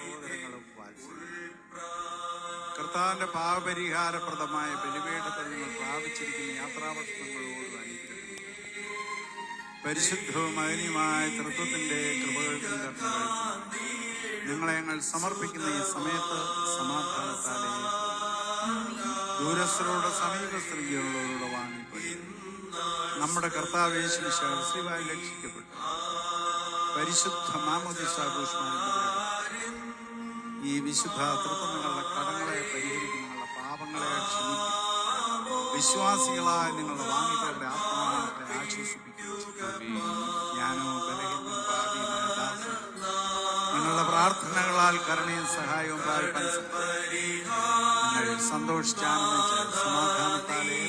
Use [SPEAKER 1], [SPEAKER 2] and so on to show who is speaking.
[SPEAKER 1] സഹോദരങ്ങളും വാത്സല്യം. കർത്താവിന്റെ പാപപരിഹാരപ്രദമായ ബലിപീഠത്തിൽ നിങ്ങൾ പ്രാപിച്ചിരിക്കുന്ന യാത്രാവസ്ത്രങ്ങളോട് അനുഗ്രഹിക്കും. പരിശുദ്ധവും അഗ്നിയുമായ തൃത്വത്തിന്റെ കൃപകൾക്കും കർമ്മകൾക്കും നിങ്ങളെ ഞങ്ങൾ സമർപ്പിക്കുന്ന ഈ സമയത്ത് സമാധാനത്താലേ ദൂരസ്ഥരോട് സമീപസ്ഥരോട് വാങ്ങിപ്പോയി നമ്മുടെ കർത്താവ് യേശു മിശിഹാ ശ്രീവായി രക്ഷിക്കപ്പെട്ടു പരിശുദ്ധ മാമോദീസ ഈ വിശുദ്ധ തൃത്വം നിങ്ങളുടെ കടങ്ങളെ പരിഹരിക്കും, നിങ്ങളുടെ പാപങ്ങളെ ക്ഷമിക്കും. വിശ്വാസികളായ നിങ്ങളുടെ വാങ്ങിയവരുടെ ആത്മാക്കളെ ആശ്വസിപ്പിക്കും. ഞാനോ ബലഹീനനും പാപിയുമായ ദാസൻ നിങ്ങളുടെ പ്രാർത്ഥനകളാൽ കരുണയും സഹായവും പ്രാപിക്കാൻ നിങ്ങൾ സന്തോഷിച്ചാണെന്ന് സമാധാനത്താലേ